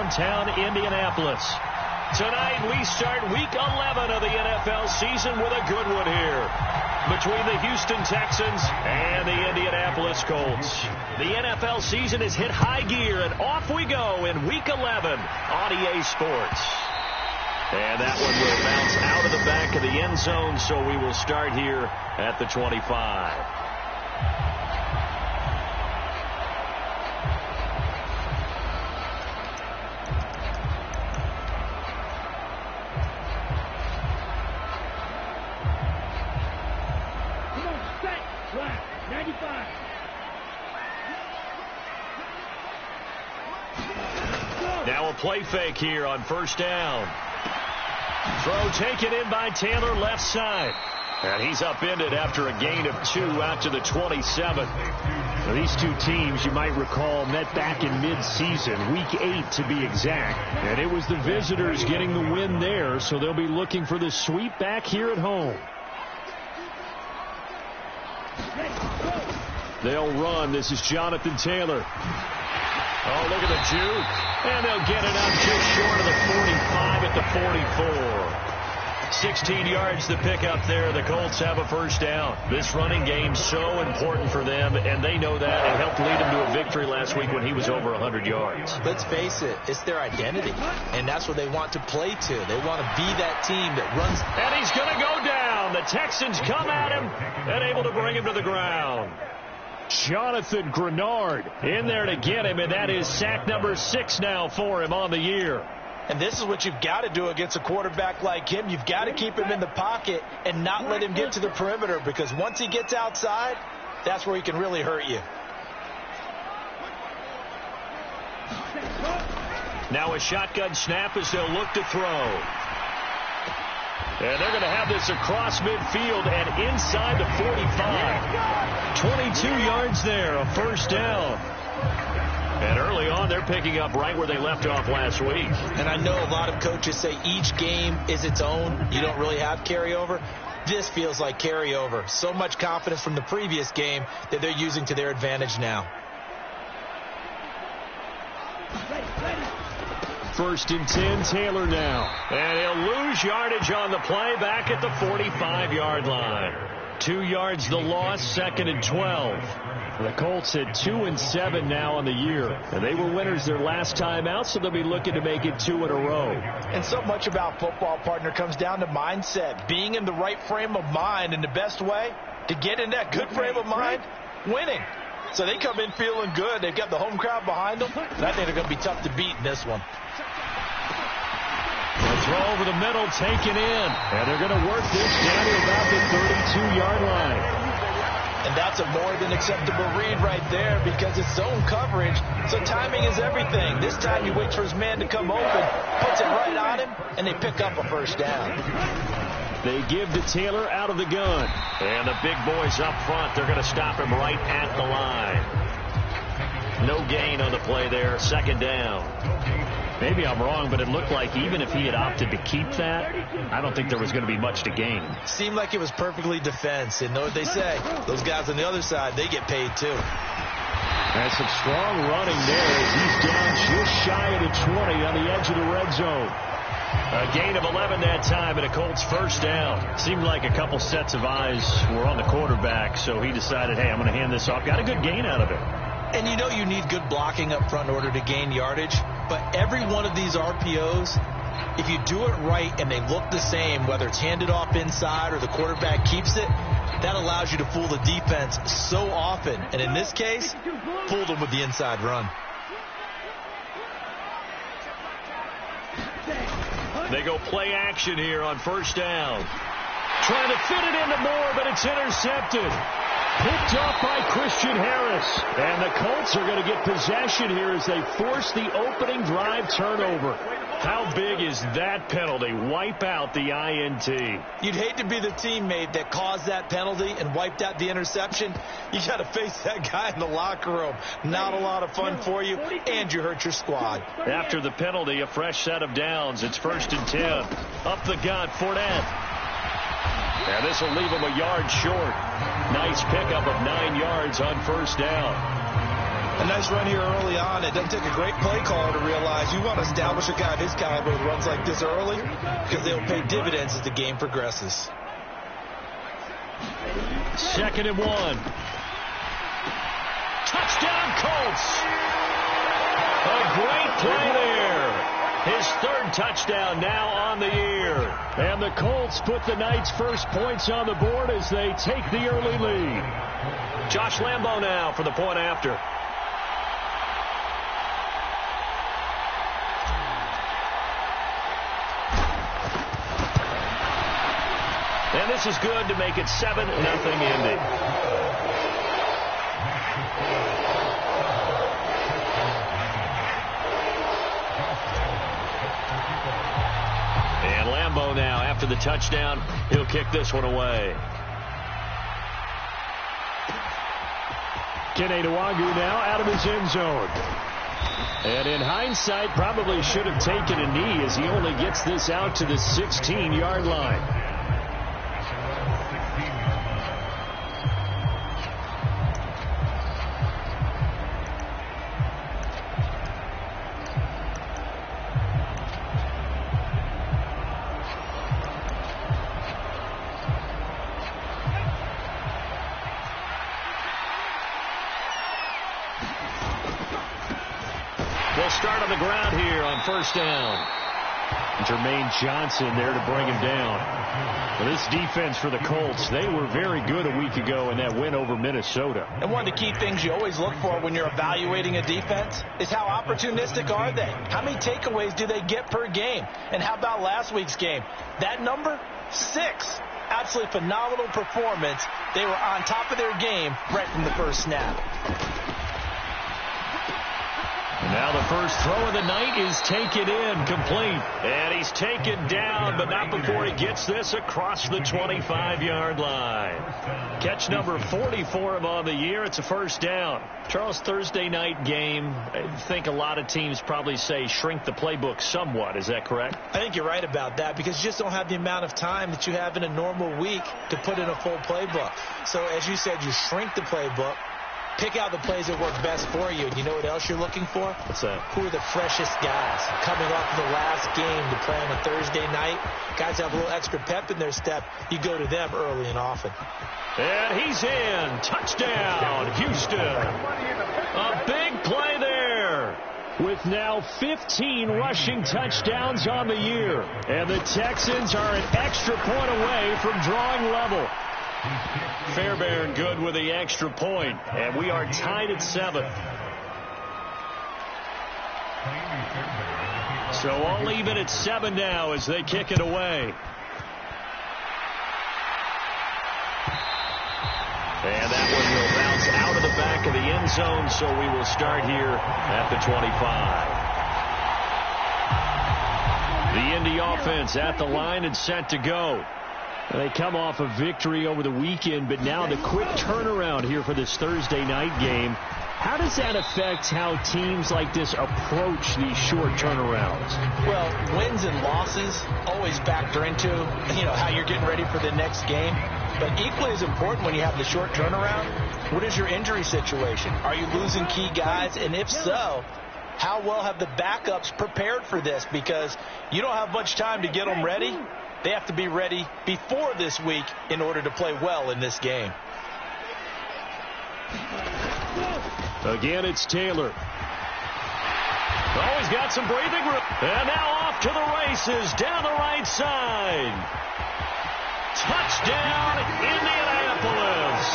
downtown Indianapolis. Tonight we start Week 11 of the NFL season with a good one here between the Houston Texans and the Indianapolis Colts. The NFL season has hit high gear, and off we go in Week 11 on EA Sports. And that one will bounce out of the back of the end zone, so we will start here at the 25. Now a play fake here on first down. Throw taken in by Taylor left side. And he's upended after a gain of 2 out to the 27. Now, these two teams, you might recall, met back in mid-season, Week 8 to be exact. And it was the visitors getting the win there, so they'll be looking for the sweep back here at home. They'll run. This is Jonathan Taylor. Oh, look at the juke. And they'll get it up just short of the 45 at the 44. 16 yards to pick up there. The Colts have a first down. This running game so important for them, and they know that. It helped lead them to a victory last week when he was over 100 yards. Let's face it, it's their identity, and that's what they want to play to. They want to be that team that runs. And he's going to go down. The Texans come at him and able to bring him to the ground. Jonathan Grenard in there to get him, and that is sack number 6 now for him on the year. And this is what you've got to do against a quarterback like him. You've got to keep him in the pocket and not let him get to the perimeter, because once he gets outside, that's where he can really hurt you. Now a shotgun snap as they'll look to throw. And they're going to have this across midfield and inside the 45. 22 yards there, a first down. And early on, they're picking up right where they left off last week. And I know a lot of coaches say each game is its own. You don't really have carryover. This feels like carryover. So much confidence from the previous game that they're using to their advantage now. First and 10, Taylor now. And he'll lose yardage on the play back at the 45-yard line. 2 yards the loss, second and 12. The Colts at 2-7 now on the year. And they were winners their last time out, so they'll be looking to make it 2 in a row. And so much about football, partner, comes down to mindset. Being in the right frame of mind, and the best way to get in that good frame of mind, winning. So they come in feeling good. They've got the home crowd behind them. And I think they're going to be tough to beat in this one. The throw over the middle, taken in. And they're going to work this down to about the 32-yard line. And that's a more than acceptable read right there, because it's zone coverage. So timing is everything. This time he waits for his man to come open, puts it right on him, and they pick up a first down. They give to Taylor out of the gun. And the big boys up front, they're going to stop him right at the line. No gain on the play there, second down. Maybe I'm wrong, but it looked like even if he had opted to keep that, I don't think there was going to be much to gain. Seemed like it was perfectly defense. And know what they say? Those guys on the other side, they get paid too. That's some strong running there as he's down just shy of the 20 on the edge of the red zone. A gain of 11 that time and a Colts first down. Seemed like a couple sets of eyes were on the quarterback, so he decided, hey, I'm going to hand this off. Got a good gain out of it. And you know you need good blocking up front in order to gain yardage. But every one of these RPOs, if you do it right and they look the same, whether it's handed off inside or the quarterback keeps it, that allows you to fool the defense so often. And in this case, fooled them with the inside run. They go play action here on first down. Trying to fit it into Moore, but it's intercepted. Picked off by Christian Harris. And the Colts are going to get possession here as they force the opening drive turnover. How big is that penalty? Wipe out the INT. You'd hate to be the teammate that caused that penalty and wiped out the interception. You got to face that guy in the locker room. Not a lot of fun for you, and you hurt your squad. After the penalty, a fresh set of downs. It's first and 10. Up the gut, Fournette. And this will leave him a yard short. Nice pickup of 9 yards on first down. A nice run here early on. It doesn't take a great play caller to realize you want to establish a guy of his caliber who runs like this early because they'll pay dividends as the game progresses. 2nd and 1. Touchdown, Colts. A great play there. His 3rd touchdown now on the year. And the Colts put the Knights' first points on the board as they take the early lead. Josh Lambo now for the point after. And this is good to make it 7-0 Indy. And Lambo now, after the touchdown, he'll kick this one away. Kene Nwagu now out of his end zone. And in hindsight, probably should have taken a knee as he only gets this out to the 16-yard line. They'll start on the ground here on 1st down. Jermaine Johnson there to bring him down. Well, this defense for the Colts, they were very good a week ago in that win over Minnesota. And one of the key things you always look for when you're evaluating a defense is how opportunistic are they? How many takeaways do they get per game? And how about last week's game? That number, 6. Absolutely phenomenal performance. They were on top of their game right from the first snap. Now the first throw of the night is taken in, complete. And he's taken down, but not before he gets this across the 25-yard line. Catch number 44 of on the year. It's a 1st down. Charles, Thursday night game, I think a lot of teams probably say shrink the playbook somewhat. Is that correct? I think you're right about that because you just don't have the amount of time that you have in a normal week to put in a full playbook. So as you said, you shrink the playbook. Pick out the plays that work best for you. And you know what else you're looking for? What's that? Who are the freshest guys coming off the last game to play on a Thursday night? Guys have a little extra pep in their step. You go to them early and often. And he's in. Touchdown, Houston. A big play there. With now 15 rushing touchdowns on the year. And the Texans are an extra point away from drawing level. Fairbairn good with the extra point, and we are tied at 7. So all even at 7 now as they kick it away. And that one will bounce out of the back of the end zone, so we will start here at the 25. The Indy offense at the line and set to go. They come off a victory over the weekend, but now the quick turnaround here for this Thursday night game. How does that affect how teams like this approach these short turnarounds? Well, wins and losses always factor into, how you're getting ready for the next game. But equally as important when you have the short turnaround, what is your injury situation? Are you losing key guys? And if so, how well have the backups prepared for this? Because you don't have much time to get them ready. They have to be ready before this week in order to play well in this game. Again, it's Taylor. Oh, he's got some breathing room. And now off to the races down the right side. Touchdown, Indianapolis.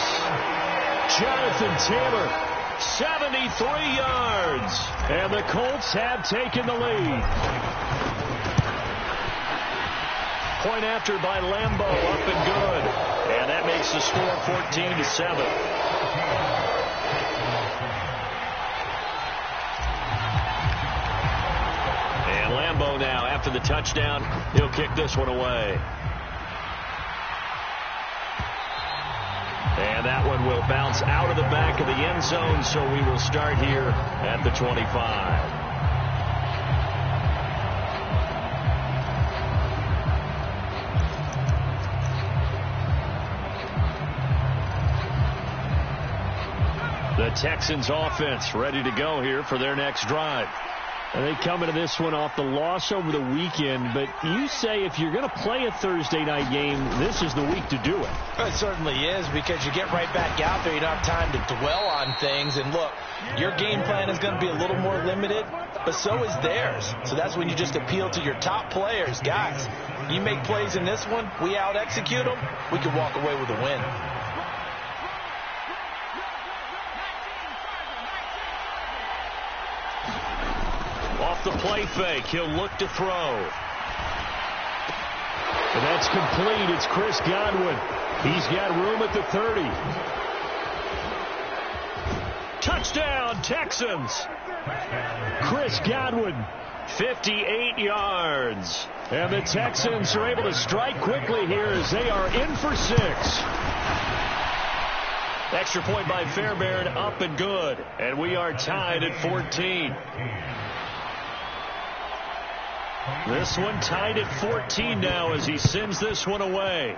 Jonathan Taylor, 73 yards. And the Colts have taken the lead. Point after by Lambo, up and good. And that makes the score 14-7. And Lambo now, after the touchdown, he'll kick this one away. And that one will bounce out of the back of the end zone, so we will start here at the 25. The Texans offense ready to go here for their next drive. And they come into this one off the loss over the weekend, but you say if you're going to play a Thursday night game, this is the week to do it. It certainly is, because you get right back out there. You don't have time to dwell on things. And look, your game plan is going to be a little more limited, but so is theirs. So that's when you just appeal to your top players. Guys, you make plays in this one, we out-execute them, we can walk away with a win. Off the play fake, he'll look to throw. And that's complete. It's Chris Godwin. He's got room at the 30. Touchdown, Texans. Chris Godwin. 58 yards. And the Texans are able to strike quickly here as they are in for 6. Extra point by Fairbairn, up and good. And we are tied at 14. This one tied at 14 now as he sends this one away.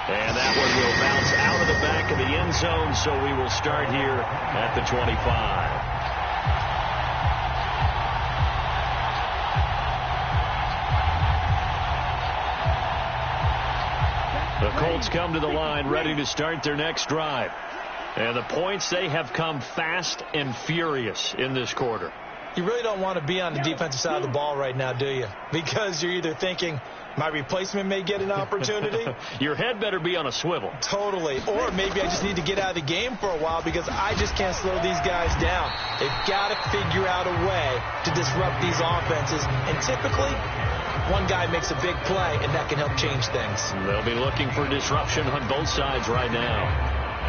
And that one will bounce out of the back of the end zone, so we will start here at the 25. The Colts come to the line ready to start their next drive. And the points, they have come fast and furious in this quarter. You really don't want to be on the defensive side of the ball right now, do you? Because you're either thinking, my replacement may get an opportunity. Your head better be on a swivel. Totally. Or maybe I just need to get out of the game for a while because I just can't slow these guys down. They've got to figure out a way to disrupt these offenses. And typically, one guy makes a big play, and that can help change things. They'll be looking for disruption on both sides right now.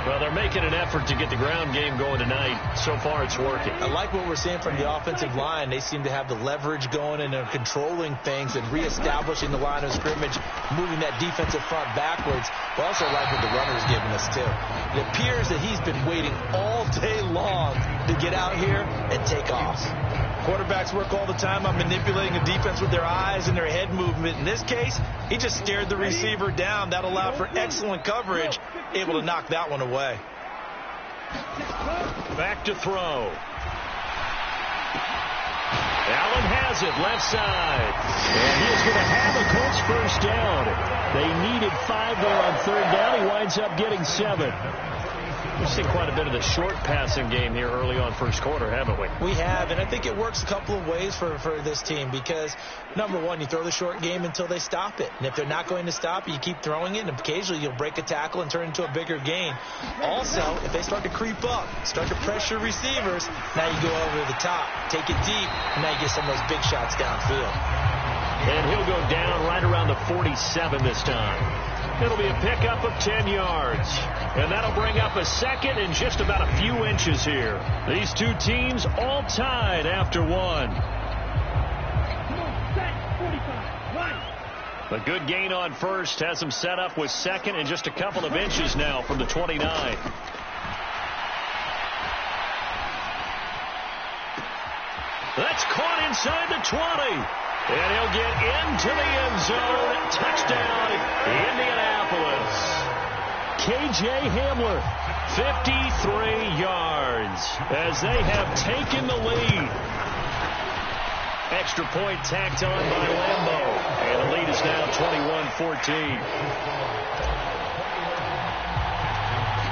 Well, they're making an effort to get the ground game going tonight. So far, it's working. I like what we're seeing from the offensive line. They seem to have the leverage going, and they're controlling things and reestablishing the line of scrimmage, moving that defensive front backwards. But also like what the runner's giving us, too. It appears that he's been waiting all day long to get out here and take off. Quarterbacks work all the time on manipulating a defense with their eyes and their head movement. In this case, he just stared the receiver down. That allowed for excellent coverage, able to knock that one away. Back to throw. Allen has it, left side. And he is going to have a Colts first down. They needed 5 there on third down. He winds up getting 7. We've seen quite a bit of the short passing game here early on first quarter, haven't we? We have, and I think it works a couple of ways for this team because, number one, you throw the short game until they stop it. And if they're not going to stop it, you keep throwing it, and occasionally you'll break a tackle and turn it into a bigger gain. Also, if they start to creep up, start to pressure receivers, now you go over the top, take it deep, and now you get some of those big shots downfield. And he'll go down right around the 47 this time. It'll be a pickup of 10 yards. And that'll bring up a second and just about a few inches here. These two teams all tied after one. A good gain on first has them set up with second and just a couple of inches now from the 29. That's caught inside the 20. And he'll get into the end zone. Touchdown, Indianapolis. K.J. Hamler. 53 yards as they have taken the lead. Extra point tacked on by Lambo. And the lead is now 21-14.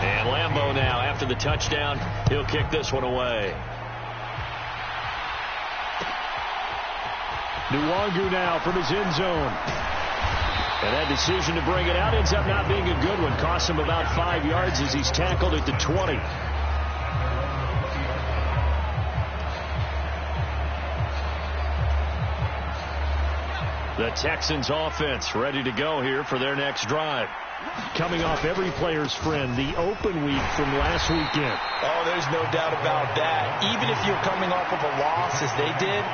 And Lambo now, after the touchdown, he'll kick this one away. Nwangu now from his end zone. And that decision to bring it out ends up not being a good one. Costs him about 5 yards as he's tackled at the 20. The Texans offense ready to go here for their next drive. Coming off every player's friend, the open week from last weekend. Oh, there's no doubt about that. Even if you're coming off of a loss as they did,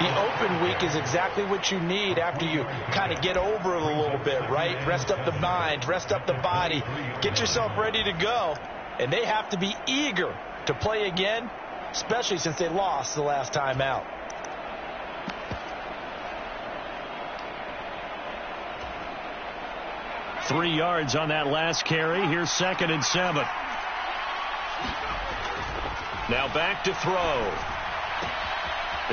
the open week is exactly what you need after you kind of get over it a little bit, right? Rest up the mind, rest up the body, get yourself ready to go. And they have to be eager to play again, especially since they lost the last time out. 3 yards on that last carry. Here's 2nd and 7. Now back to throw.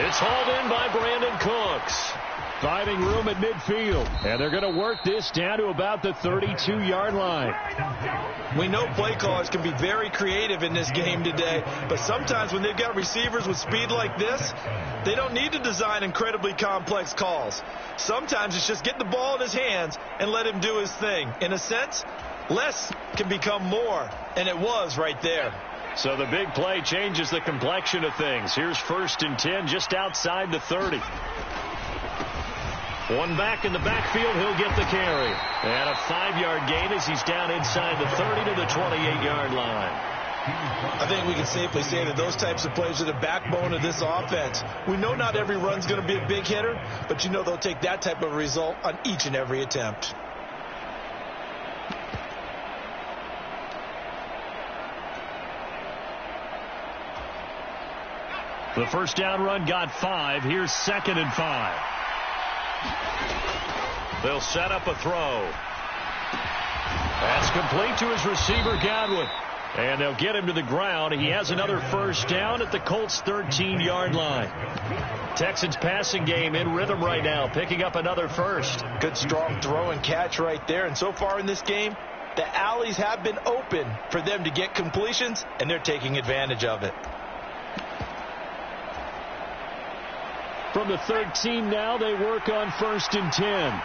It's hauled in by Brandon Cooks. Finding room at midfield. And they're going to work this down to about the 32-yard line. We know play callers can be very creative in this game today, but sometimes when they've got receivers with speed like this, they don't need to design incredibly complex calls. Sometimes it's just get the ball in his hands and let him do his thing. In a sense, less can become more, and it was right there. So the big play changes the complexion of things. Here's 1st and 10 just outside the 30. One back in the backfield, he'll get the carry. And a 5-yard gain as he's down inside the 30 to the 28-yard line. I think we can safely say that those types of plays are the backbone of this offense. We know not every run's going to be a big hitter, but you know they'll take that type of result on each and every attempt. The first down run got 5. Here's 2nd and 5. They'll set up a throw. That's complete to his receiver, Godwin. And they'll get him to the ground. He has another first down at the Colts' 13-yard line. Texans passing game in rhythm right now, picking up another first. Good strong throw and catch right there. And so far in this game, the alleys have been open for them to get completions, and they're taking advantage of it. From the 13 now, they work on 1st and 10.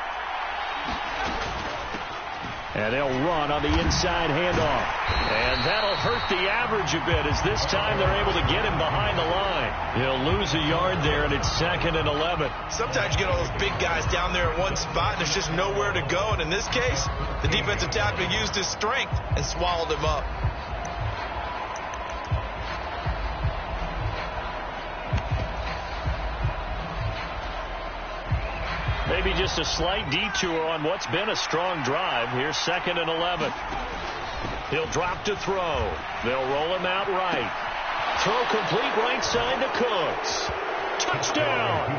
And they'll run on the inside handoff. And that'll hurt the average a bit as this time they're able to get him behind the line. He'll lose a yard there, and it's 2nd and 11. Sometimes you get all those big guys down there in one spot, and there's just nowhere to go. And in this case, the defensive tackle used his strength and swallowed him up. Maybe just a slight detour on what's been a strong drive. Here's 2nd and 11. He'll drop to throw. They'll roll him out right. Throw complete right side to Cooks. Touchdown!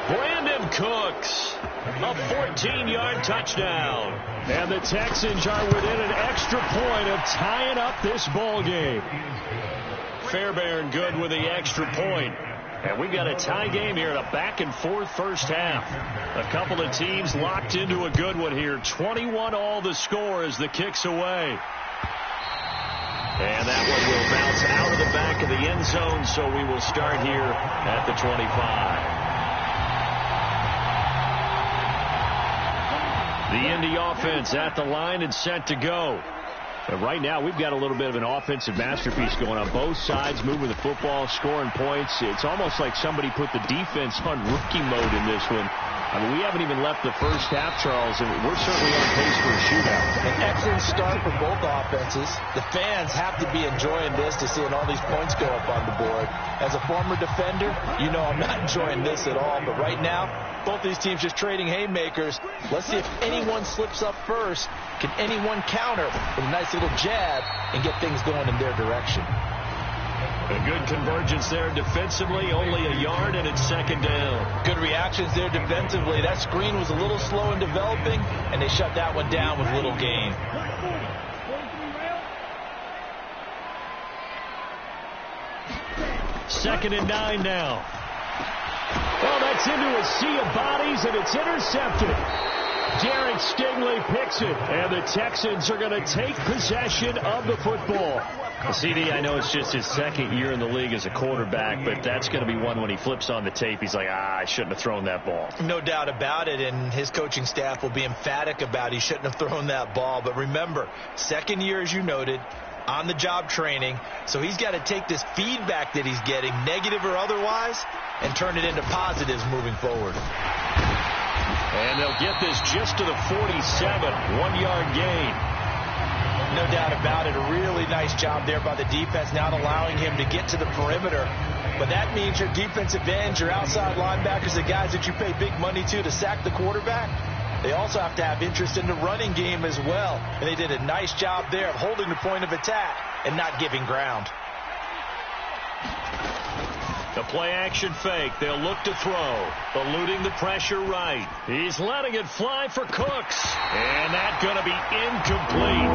Brandon Cooks. A 14-yard touchdown. And the Texans are within an extra point of tying up this ball game. Fairbairn good with the extra point. And we've got a tie game here in a back-and-forth first half. A couple of teams locked into a good one here. 21-all the score as the kick's away. And that one will bounce out of the back of the end zone, so we will start here at the 25. The Indy offense at the line and set to go. But right now, we've got a little bit of an offensive masterpiece going on. Both sides moving the football, scoring points. It's almost like somebody put the defense on rookie mode in this one. I mean, we haven't even left the first half, Charles, and we're certainly on pace for a shootout. An excellent start for both offenses. The fans have to be enjoying this to seeing all these points go up on the board. As a former defender, you know I'm not enjoying this at all. But right now, both these teams just trading haymakers. Let's see if anyone slips up first. Can anyone counter with a nice little jab and get things going in their direction? A good convergence there defensively, only a yard, and it's 2nd down. Good reactions there defensively. That screen was a little slow in developing, and they shut that one down with little gain. Second and 9 now. Well, that's into a sea of bodies, and it's intercepted. Derek Stingley picks it, and the Texans are going to take possession of the football. CD, I know it's just his 2nd year in the league as a quarterback, but that's going to be one when he flips on the tape. He's like, I shouldn't have thrown that ball. No doubt about it, and his coaching staff will be emphatic about he shouldn't have thrown that ball. But remember, 2nd year, as you noted, on-the-job training, so he's got to take this feedback that he's getting, negative or otherwise, and turn it into positives moving forward. And they'll get this just to the 47, 1-yard gain. No doubt about it. A really nice job there by the defense, not allowing him to get to the perimeter. But that means your defensive ends, your outside linebackers, the guys that you pay big money to sack the quarterback, they also have to have interest in the running game as well. And they did a nice job there of holding the point of attack and not giving ground. The play-action fake. They'll look to throw. Eluding the pressure right. He's letting it fly for Cooks. And that's going to be incomplete.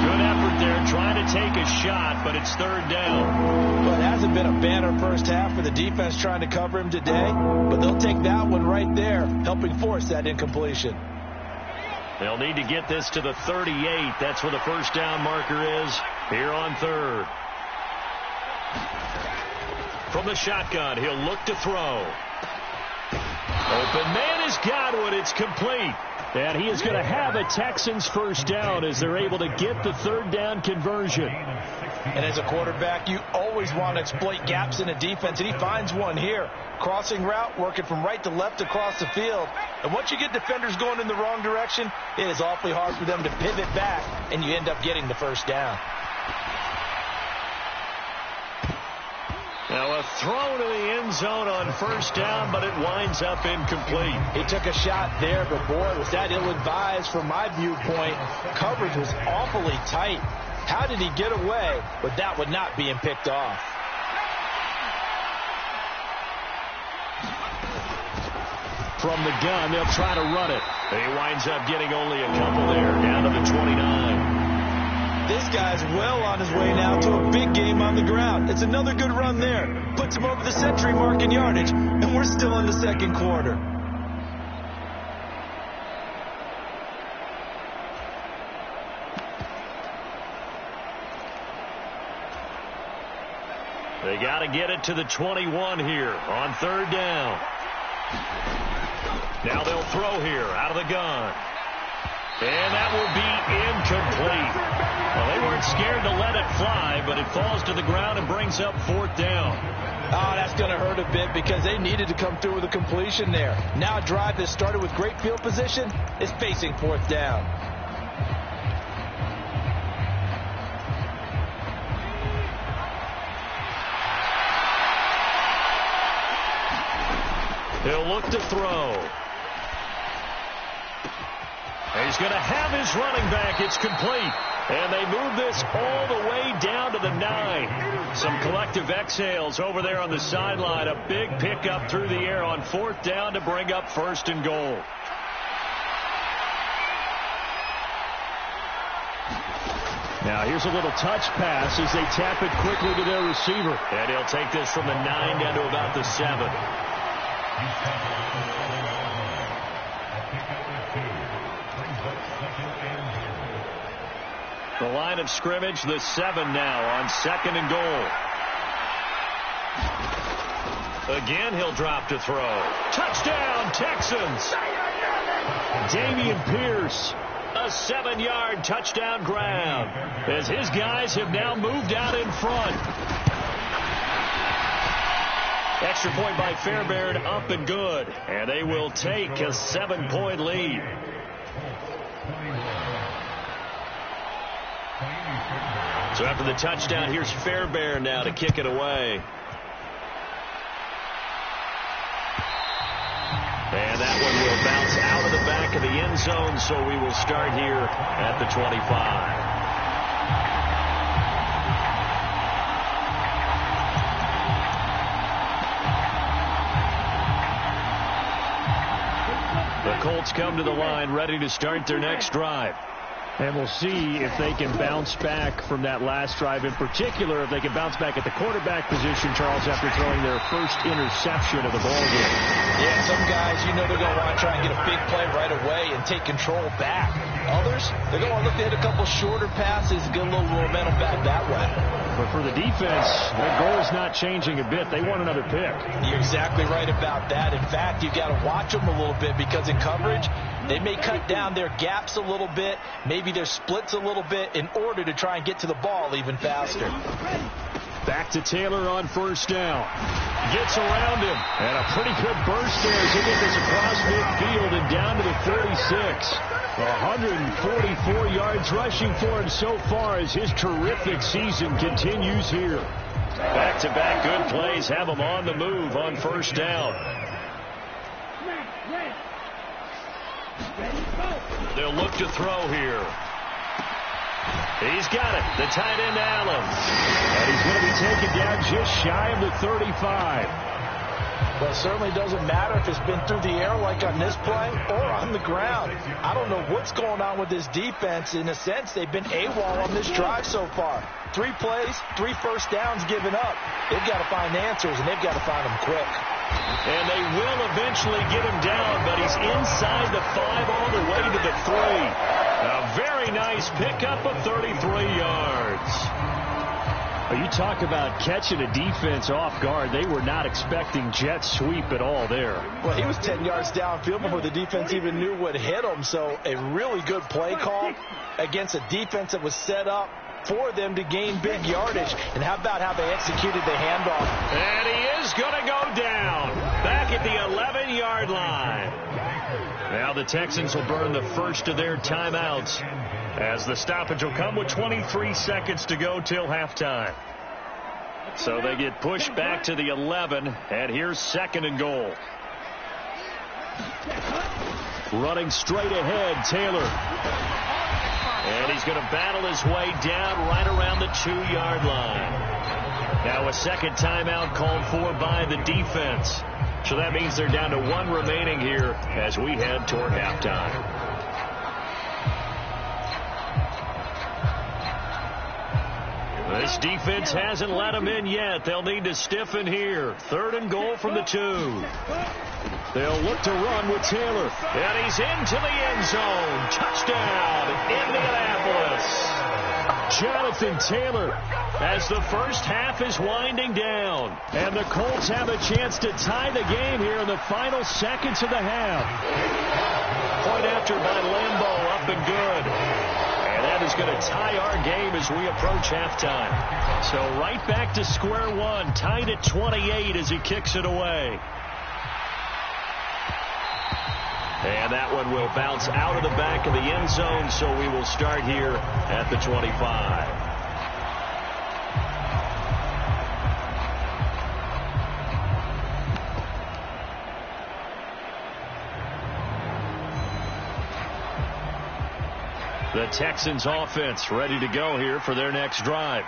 Good effort there trying to take a shot, but it's third down. Well, it hasn't been a banner first half for the defense trying to cover him today, but they'll take that one right there, helping force that incompletion. They'll need to get this to the 38. That's where the first down marker is here on third. From the shotgun, he'll look to throw. Open man is Godwin. It's complete. And he is going to have a Texans first down as they're able to get the third down conversion. And as a quarterback, you always want to exploit gaps in a defense, and he finds one here. Crossing route, working from right to left across the field. And once you get defenders going in the wrong direction, it is awfully hard for them to pivot back, and you end up getting the first down. Now a throw to the end zone on first down, but it winds up incomplete. He took a shot there, but boy, was that ill-advised from my viewpoint. Coverage was awfully tight. How did he get away with that one not being picked off? From the gun, they'll try to run it. He winds up getting only a couple there, down to the 29. This guy's well on his way now to a big game on the ground. It's another good run there. Puts him over the century mark in yardage, and we're still in the second quarter. They got to get it to the 21 here on third down. Now they'll throw here out of the gun. And that will be incomplete. Well, they weren't scared to let it fly, but it falls to the ground and brings up fourth down. Oh, that's going to hurt a bit because they needed to come through with a completion there. Now a drive that started with great field position is facing fourth down. He'll look to throw. He's going to have his running back. It's complete. And they move this all the way down to the 9. Some collective exhales over there on the sideline. A big pickup through the air on fourth down to bring up first and goal. Now here's a little touch pass as they tap it quickly to their receiver. And he'll take this from the 9 down to about the 7. The line of scrimmage, the 7 now on second and goal. Again, he'll drop to throw. Touchdown, Texans! Dameon Pierce. A 7-yard touchdown grab as his guys have now moved out in front. Extra point by Fairbairn, up and good. And they will take a 7-point lead. So after the touchdown, here's Fairbairn now to kick it away. And that one will bounce out of the back of the end zone, so we will start here at the 25. The Colts come to the line ready to start their next drive. And we'll see if they can bounce back from that last drive. In particular, if they can bounce back at the quarterback position, Charles, after throwing their first interception of the ball game. Yeah, some guys, you know, they're going to want to try and get a big play right away and take control back. Others, they're going to want to look to hit a couple shorter passes and get a little momentum back that way. But for the defense, their goal is not changing a bit. They want another pick. You're exactly right about that. In fact, you've got to watch them a little bit because in coverage, they may cut down their gaps a little bit, maybe their splits a little bit in order to try and get to the ball even faster. Back to Taylor on first down. Gets around him. And a pretty good burst there as he gets this across midfield and down to the 36. 144 yards rushing for him so far as his terrific season continues here. Back-to-back good plays have him on the move on first down. They'll look to throw here. He's got it. The tight end, Allen. And he's going to be taken down just shy of the 35. Well, it certainly doesn't matter if it's been through the air like on this play or on the ground. I don't know what's going on with this defense. In a sense, they've been AWOL on this drive so far. 3 plays, 3 first downs given up. They've got to find answers, and they've got to find them quick. And they will eventually get him down, but he's inside the 5 all the way to the 3. A very nice pickup of 33 yards. You talk about catching a defense off guard. They were not expecting jet sweep at all there. Well, he was 10 yards downfield before the defense even knew what hit him. So a really good play call against a defense that was set up for them to gain big yardage. And how about how they executed the handoff? And he is going to go down back at the 11-yard line. Now the Texans will burn the first of their timeouts, as the stoppage will come with 23 seconds to go till halftime. So they get pushed back to the 11, and here's 2nd and goal. Running straight ahead, Taylor. And he's going to battle his way down right around the 2-yard line. Now a second timeout called for by the defense. So that means they're down to 1 remaining here as we head toward halftime. This defense hasn't let them in yet. They'll need to stiffen here. 3rd and goal from the 2. They'll look to run with Taylor. And he's into the end zone. Touchdown, Indianapolis. Jonathan Taylor, as the first half is winding down. And the Colts have a chance to tie the game here in the final seconds of the half. Point after by Lambeau, up and good. And that is going to tie our game as we approach halftime. So right back to square one, tied at 28 as he kicks it away. And that one will bounce out of the back of the end zone, so we will start here at the 25. The Texans offense ready to go here for their next drive.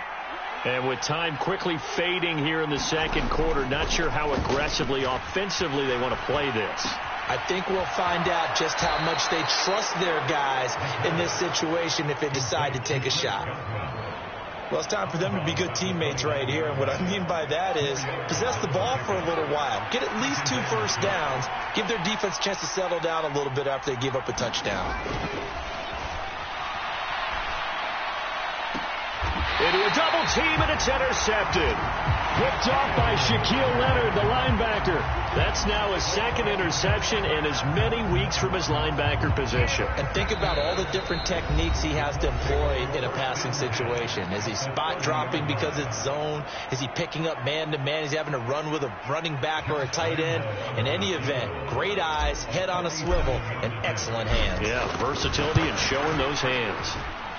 And with time quickly fading here in the second quarter, not sure how aggressively, offensively they want to play this. I think we'll find out just how much they trust their guys in this situation if they decide to take a shot. Well, it's time for them to be good teammates right here. And what I mean by that is possess the ball for a little while. Get at least 2 first downs. Give their defense a chance to settle down a little bit after they give up a touchdown. Into a double team, and it's intercepted. Picked off by Shaquille Leonard, the linebacker. That's now his 2nd interception in as many weeks from his linebacker position. And think about all the different techniques he has to employ in a passing situation. Is he spot dropping because it's zone? Is he picking up man-to-man? Is he having to run with a running back or a tight end? In any event, great eyes, head on a swivel, and excellent hands. Yeah, versatility and showing those hands.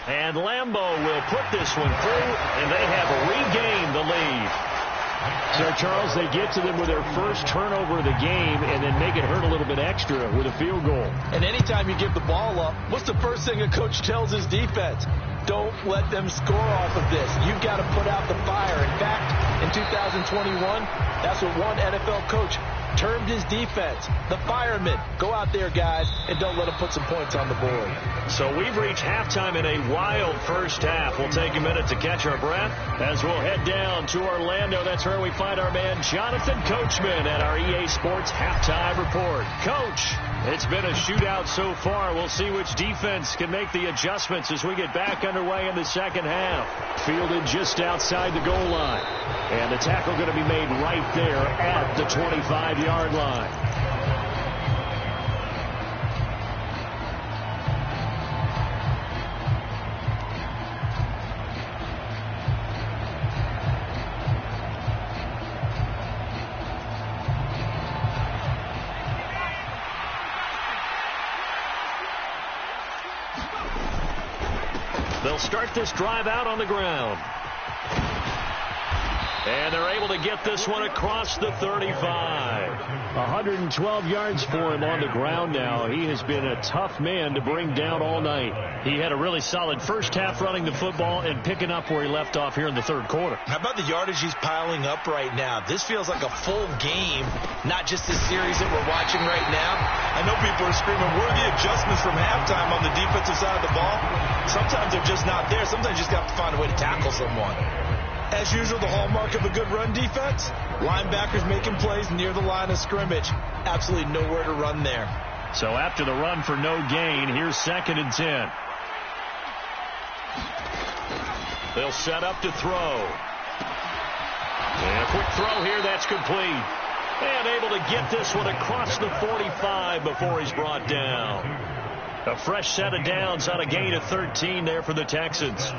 And Lambeau will put this one through, and they have regained the lead. So, Charles, they get to them with their first turnover of the game and then make it hurt a little bit extra with a field goal. And anytime you give the ball up, what's the first thing a coach tells his defense? Don't let them score off of this. You've got to put out the fire. In fact, in 2021, that's what one NFL coach termed his defense, the firemen. Go out there, guys, and don't let them put some points on the board. So we've reached halftime in a wild first half. We'll take a minute to catch our breath as we'll head down to Orlando. That's where we find our man Jonathan Coachman at our EA Sports Halftime Report. Coach, it's been a shootout so far. We'll see which defense can make the adjustments as we get back underway in the second half. Fielded just outside the goal line. And the tackle going to be made right there at the 25-yard line. They'll start this drive out on the ground. And they're able to get this one across the 35. 112 yards for him on the ground now. He has been a tough man to bring down all night. He had a really solid first half running the football and picking up where he left off here in the third quarter. How about the yardage he's piling up right now? This feels like a full game, not just the series that we're watching right now. I know people are screaming, where are the adjustments from halftime on the defensive side of the ball? Sometimes they're just not there. Sometimes you just got to find a way to tackle someone. As usual, the hallmark of a good run defense, linebackers making plays near the line of scrimmage. Absolutely nowhere to run there. So after the run for no gain, here's 2nd and 10. They'll set up to throw. And a quick throw here, that's complete. And able to get this one across the 45 before he's brought down. A fresh set of downs on a gain of 13 there for the Texans.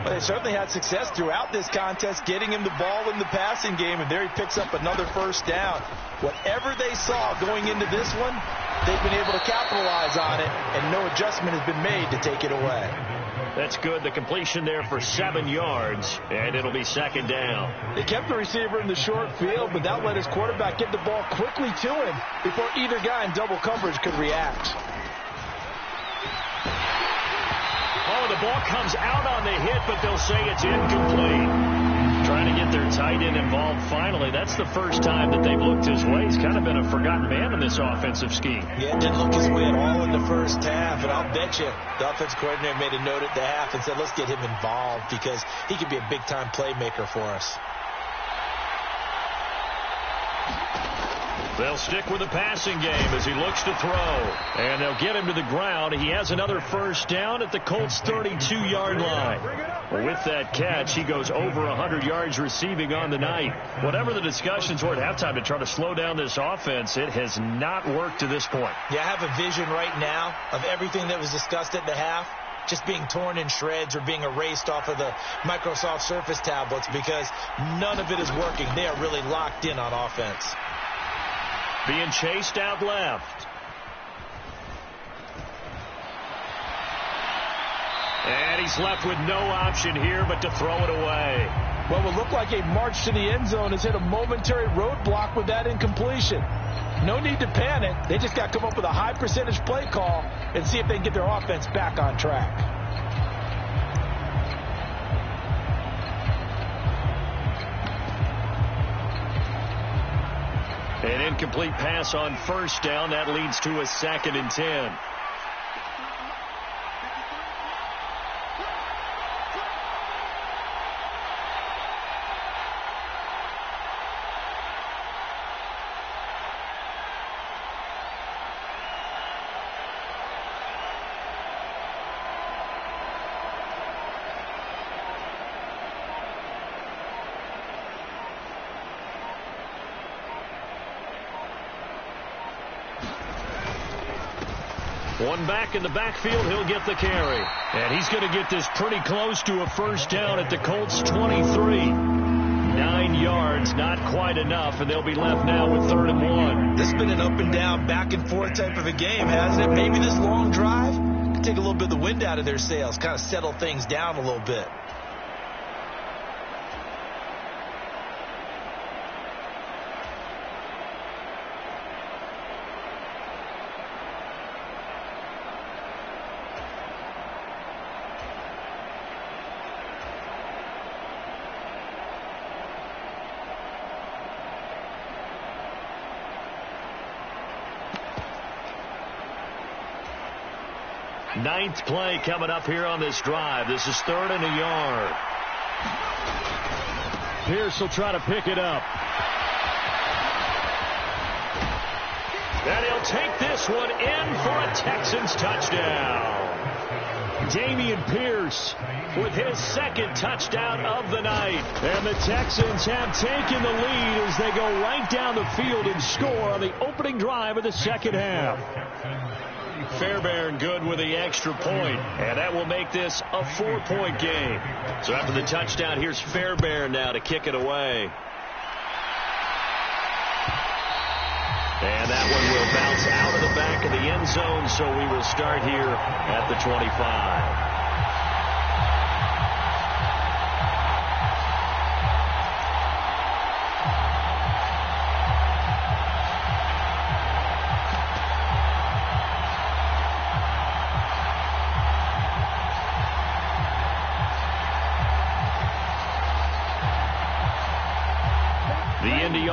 Well, they certainly had success throughout this contest getting him the ball in the passing game, and there he picks up another first down. Whatever they saw going into this one, they've been able to capitalize on it, and no adjustment has been made to take it away. That's good. The completion there for 7 yards, and it'll be 2nd down. They kept the receiver in the short field, but that let his quarterback get the ball quickly to him before either guy in double coverage could react. Oh, the ball comes out on the hit, but they'll say it's incomplete. Trying to get their tight end involved finally. That's the first time that they've looked his way. He's kind of been a forgotten man in this offensive scheme. Yeah, didn't look his way at all in the first half, and I'll bet you the offensive coordinator made a note at the half and said, let's get him involved because he could be a big-time playmaker for us. They'll stick with the passing game as he looks to throw. And they'll get him to the ground. He has another first down at the Colts' 32-yard line. With that catch, he goes over 100 yards receiving on the night. Whatever the discussions were at halftime to try to slow down this offense, it has not worked to this point. Yeah, I have a vision right now of everything that was discussed at the half just being torn in shreds or being erased off of the Microsoft Surface tablets because none of it is working. They are really locked in on offense. Being chased out left. And he's left with no option here but to throw it away. What would look like a march to the end zone has hit a momentary roadblock with that incompletion. No need to panic. They just got to come up with a high percentage play call and see if they can get their offense back on track. An incomplete pass on first down. That leads to a 2nd and 10. One back in the backfield, he'll get the carry. And he's going to get this pretty close to a first down at the Colts' 23. 9 yards, not quite enough, and they'll be left now with 3rd and 1. This has been an up and down, back and forth type of a game, hasn't it? Maybe this long drive could take a little bit of the wind out of their sails, kind of settle things down a little bit. Ninth play coming up here on this drive. This is 3rd and a yard. Pierce will try to pick it up. And he'll take this one in for a Texans touchdown. Dameon Pierce with his 2nd touchdown of the night. And the Texans have taken the lead as they go right down the field and score on the opening drive of the second half. Fairbairn good with the extra point, and that will make this a 4-point game. So after the touchdown, here's Fairbairn now to kick it away. And that one will bounce out of the back of the end zone, so we will start here at the 25.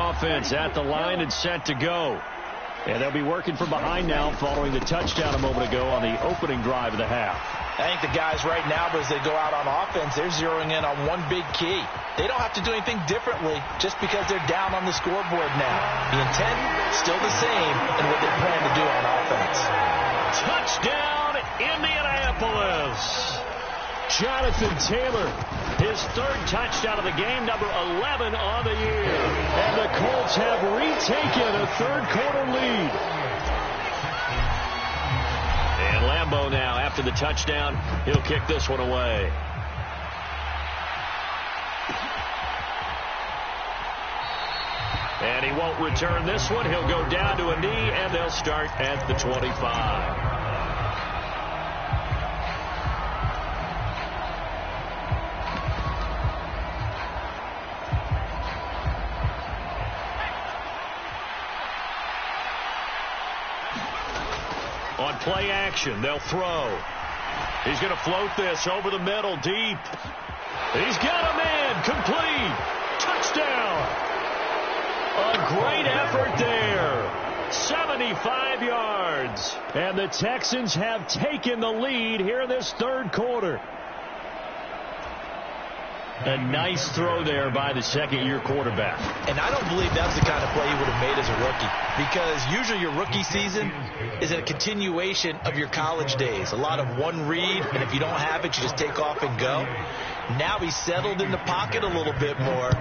offense at the line and set to go. And they'll be working from behind now following the touchdown a moment ago on the opening drive of the half. I think the guys right now, as they go out on offense, they're zeroing in on one big key. They don't have to do anything differently just because they're down on the scoreboard now. The intent still the same in what they plan to do on offense. Touchdown, Indianapolis. Jonathan Taylor, his third touchdown of the game, number 11 on the year. And the Colts have retaken a third-quarter lead. And Lambeau now, after the touchdown, he'll kick this one away. And he won't return this one. He'll go down to a knee, and they'll start at the 25. On play action, they'll throw. He's going to float this over the middle, deep. He's got a man, complete. Touchdown. A great effort there. 75 yards. And the Texans have taken the lead here in this third quarter. A nice throw there by the second-year quarterback. And I don't believe that's the kind of play he would have made as a rookie, because usually your rookie season is a continuation of your college days. A lot of one read, and if you don't have it, you just take off and go. Now he's settled in the pocket a little bit more,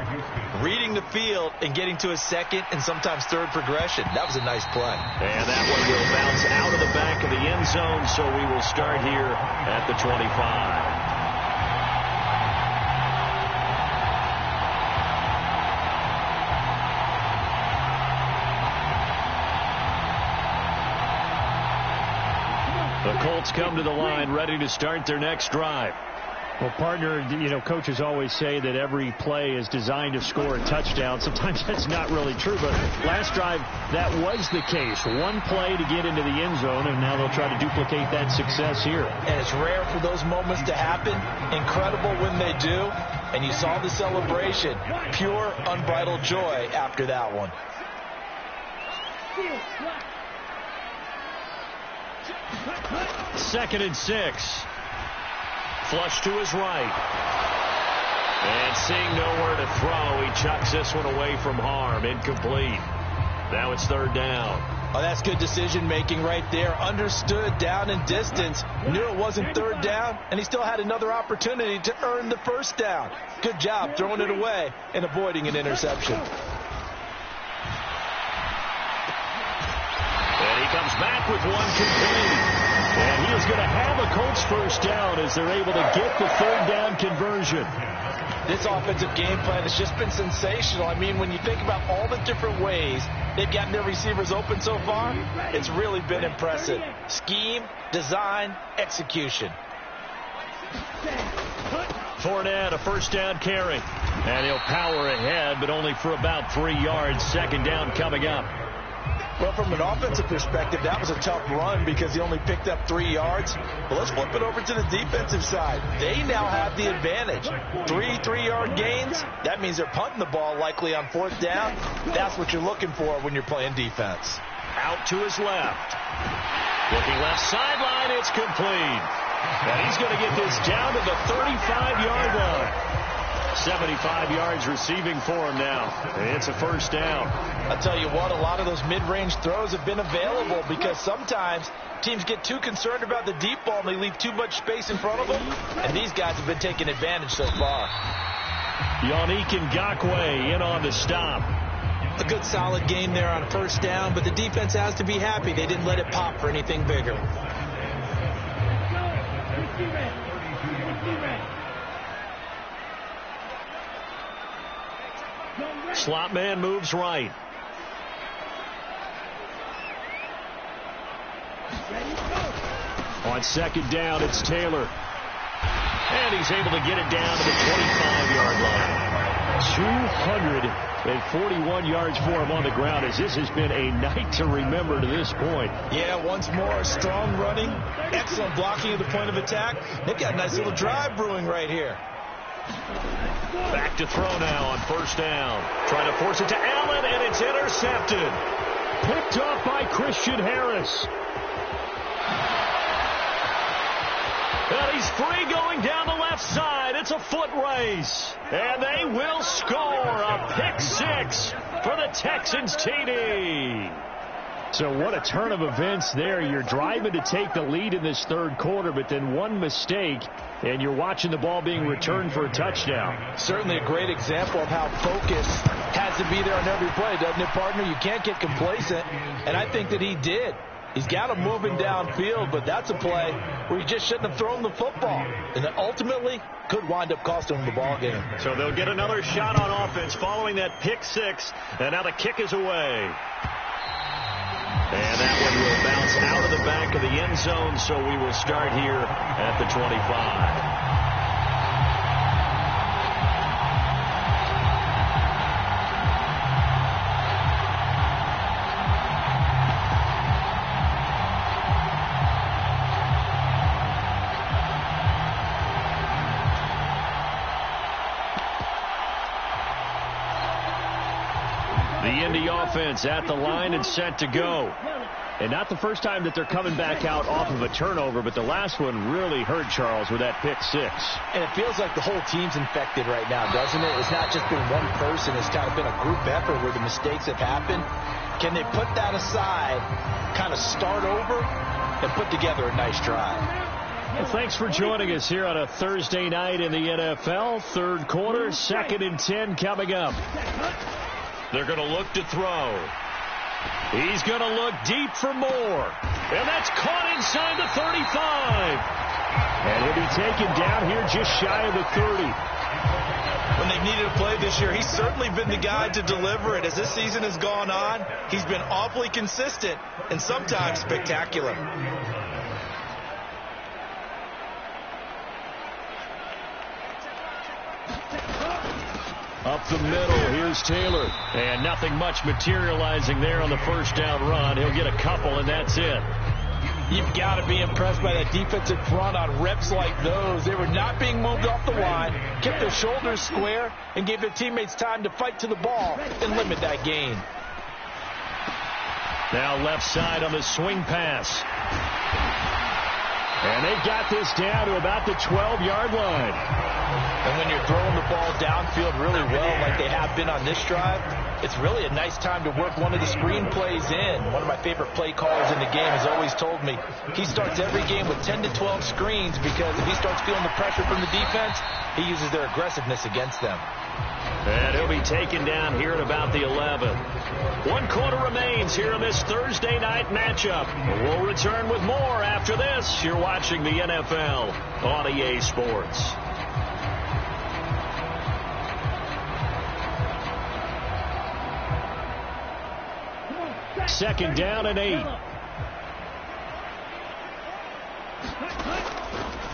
reading the field and getting to a second and sometimes third progression. That was a nice play. And that one will bounce out of the back of the end zone, so we will start here at the 25. The Colts come to the line ready to start their next drive. Well, partner, coaches always say that every play is designed to score a touchdown. Sometimes that's not really true, but last drive, that was the case. One play to get into the end zone, and now they'll try to duplicate that success here. And it's rare for those moments to happen. Incredible when they do. And you saw the celebration. Pure, unbridled joy after that one. Second and 6. Flush to his right. And seeing nowhere to throw, he chucks this one away from harm. Incomplete. Now it's third down. Oh, that's good decision-making right there. Understood down and distance. Knew it wasn't third down, and he still had another opportunity to earn the first down. Good job throwing it away and avoiding an interception. And he comes back with one complete. And he is going to have a Colts first down as they're able to get the third down conversion. This offensive game plan has just been sensational. I mean, when you think about all the different ways they've gotten their receivers open so far, it's really been impressive. Scheme, design, execution. Fournette, a first down carry. And he'll power ahead, but only for about 3 yards. Second down coming up. Well, from an offensive perspective, that was a tough run because he only picked up 3 yards. But let's flip it over to the defensive side. They now have the advantage. 3 3-yard gains. That means they're punting the ball likely on fourth down. That's what you're looking for when you're playing defense. Out to his left. Looking left sideline, it's complete. And he's going to get this down to the 35-yard line. 75 yards receiving for him now. It's a first down. I'll tell you what, a lot of those mid-range throws have been available because sometimes teams get too concerned about the deep ball and they leave too much space in front of them. And these guys have been taking advantage so far. Yannick Ngakoue in on the stop. A good solid game there on first down, but the defense has to be happy they didn't let it pop for anything bigger. Slot man moves right. On second down, it's Taylor. And he's able to get it down to the 25-yard line. 241 yards for him on the ground, as this has been a night to remember to this point. Yeah, once more, strong running, excellent blocking at the point of attack. They've got a nice little drive brewing right here. Back to throw now on first down. Trying to force it to Allen, and it's intercepted. Picked off by Christian Harris. And he's free going down the left side. It's a foot race. And they will score a pick six for the Texans TD. So what a turn of events there. You're driving to take the lead in this third quarter, but then one mistake, and you're watching the ball being returned for a touchdown. Certainly a great example of how focus has to be there on every play, doesn't it, partner? You can't get complacent, and I think that he did. He's got him moving downfield, but that's a play where he just shouldn't have thrown the football. And that ultimately could wind up costing him the ball game. So they'll get another shot on offense following that pick six, and now the kick is away. And that one will bounce out of the back of the end zone, so we will start here at the 25. The Indy offense at the line and set to go. And not the first time that they're coming back out off of a turnover, but the last one really hurt Charles with that pick six. And it feels like the whole team's infected right now, doesn't it? It's not just been one person. It's kind of been a group effort where the mistakes have happened. Can they put that aside, kind of start over, and put together a nice drive? Well, thanks for joining us here on a Thursday night in the NFL. Third quarter, 2nd and 10 coming up. They're going to look to throw. He's going to look deep for more. And that's caught inside the 35. And he'll be taken down here just shy of the 30. When they've needed a play this year, he's certainly been the guy to deliver it. As this season has gone on, he's been awfully consistent and sometimes spectacular. Up the middle, here's Taylor. And nothing much materializing there on the first down run. He'll get a couple, and that's it. You've got to be impressed by that defensive front on reps like those. They were not being moved off the line, kept their shoulders square, and gave their teammates time to fight to the ball and limit that gain. Now left side on the swing pass. And they've got this down to about the 12-yard line. And when you're throwing the ball downfield really well like they have been on this drive, it's really a nice time to work one of the screen plays in. One of my favorite play callers in the game has always told me he starts every game with 10 to 12 screens because if he starts feeling the pressure from the defense, he uses their aggressiveness against them. And he'll be taken down here at about the 11. 1 quarter remains here in this Thursday night matchup. We'll return with more after this. You're watching the NFL on EA Sports. Second down and 8.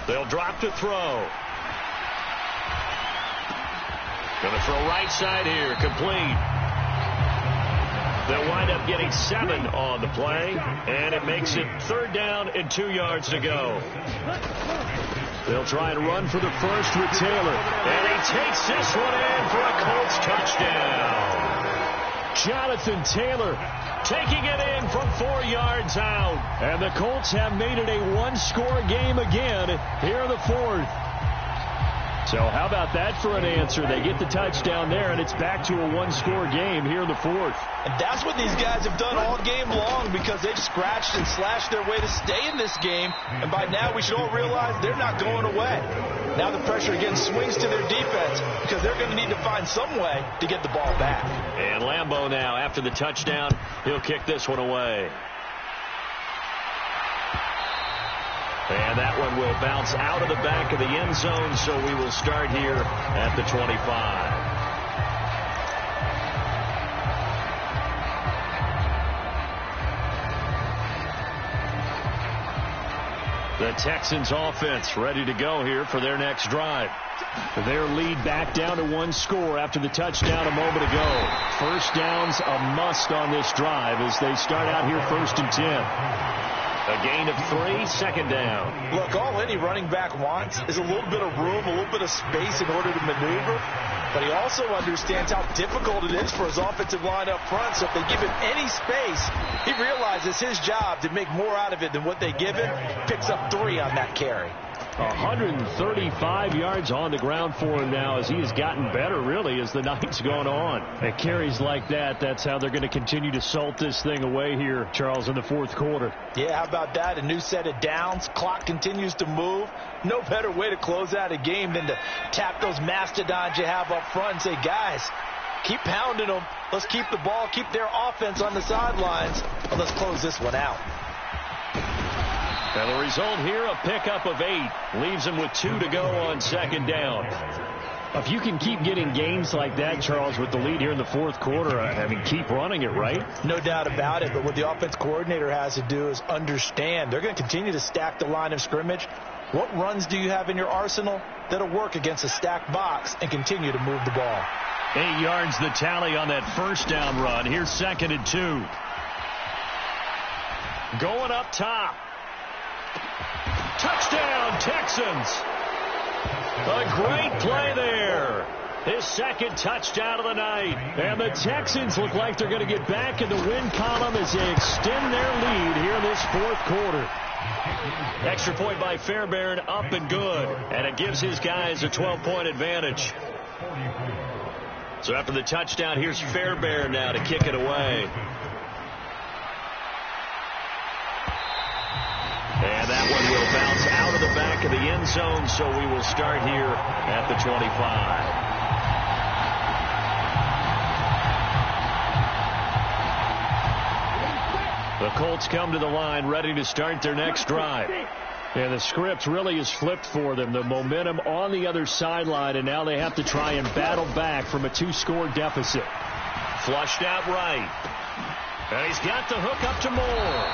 They'll drop to throw. Going to throw right side here, complete. They'll wind up getting 7 on the play, and it makes it 3rd down and 2 yards to go. They'll try and run for the first with Taylor. And he takes this one in for a Colts touchdown. Jonathan Taylor taking it in from 4 yards out. And the Colts have made it a one-score game again here in the 4th. So how about that for an answer? They get the touchdown there, and it's back to a one-score game here in the 4th. And that's what these guys have done all game long because they've scratched and slashed their way to stay in this game. And by now we should all realize they're not going away. Now the pressure again swings to their defense because they're going to need to find some way to get the ball back. And Lambeau now, after the touchdown, he'll kick this one away. And that one will bounce out of the back of the end zone, so we will start here at the 25. The Texans offense ready to go here for their next drive. Their lead back down to 1 score after the touchdown a moment ago. First down's a must on this drive as they start out here 1st and 10. A gain of 3, second down. Look, all any running back wants is a little bit of room, a little bit of space in order to maneuver. But he also understands how difficult it is for his offensive line up front. So if they give him any space, he realizes his job to make more out of it than what they give him. Picks up 3 on that carry. 135 yards on the ground for him now as he has gotten better, really, as the night's gone on. And carries like that, that's how they're going to continue to salt this thing away here, Charles, in the fourth quarter. Yeah, how about that? A new set of downs. Clock continues to move. No better way to close out a game than to tap those mastodons you have up front and say, guys, keep pounding them. Let's keep the ball, keep their offense on the sidelines, and let's close this one out. And the result here, a pickup of 8. Leaves him with 2 to go on second down. If you can keep getting gains like that, Charles, with the lead here in the fourth quarter, I mean, keep running it, right? No doubt about it, but what the offense coordinator has to do is understand. They're going to continue to stack the line of scrimmage. What runs do you have in your arsenal that'll work against a stacked box and continue to move the ball? 8 yards the tally on that first down run. Here's 2nd and 2. Going up top. Touchdown, Texans. A great play there. His second touchdown of the night. And the Texans look like they're going to get back in the win column as they extend their lead here in this fourth quarter. Extra point by Fairbairn, up and good. And it gives his guys a 12-point advantage. So after the touchdown, here's Fairbairn now to kick it away. And that one will bounce out of the back of the end zone, so we will start here at the 25. The Colts come to the line, ready to start their next drive. And the script really is flipped for them. The momentum on the other sideline, and now they have to try and battle back from a 2-score deficit. Flushed out right. And he's got the hook up to Moore.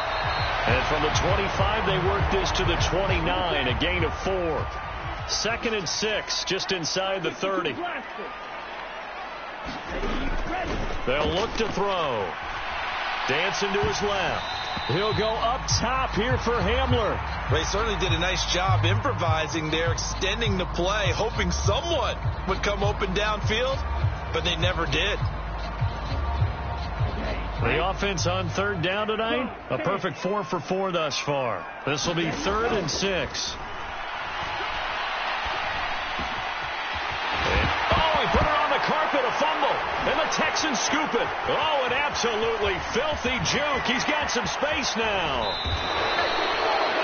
And from the 25, they work this to the 29, a gain of 4. 2nd and 6, just inside the 30. They'll look to throw. Dancing to his left. He'll go up top here for Hamler. They certainly did a nice job improvising there, extending the play, hoping someone would come open downfield, but they never did. The offense on 3rd down tonight, a perfect 4 for 4 thus far. This will be 3rd and 6. He put it on the carpet, a fumble, and the Texans scoop it. Oh, an absolutely filthy juke. He's got some space now.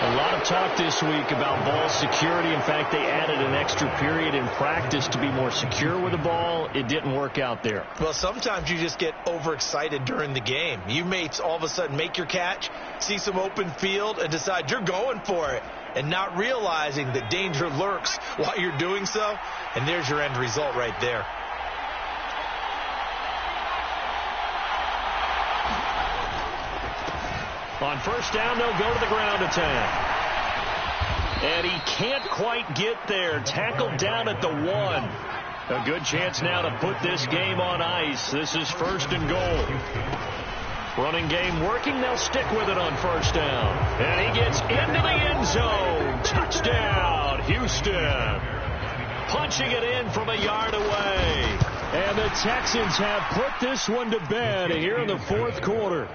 A lot of talk this week about ball security. In fact, they added an extra period in practice to be more secure with the ball. It didn't work out there. Well, sometimes you just get overexcited during the game. You may all of a sudden make your catch, see some open field, and decide you're going for it, and not realizing that danger lurks while you're doing so. And there's your end result right there. On 1st down, they'll go to the ground attack. And he can't quite get there. Tackled down at the 1. A good chance now to put this game on ice. This is 1st and goal. Running game working. They'll stick with it on 1st down. And he gets into the end zone. Touchdown, Houston. Punching it in from a yard away. And the Texans have put this one to bed here in the fourth quarter.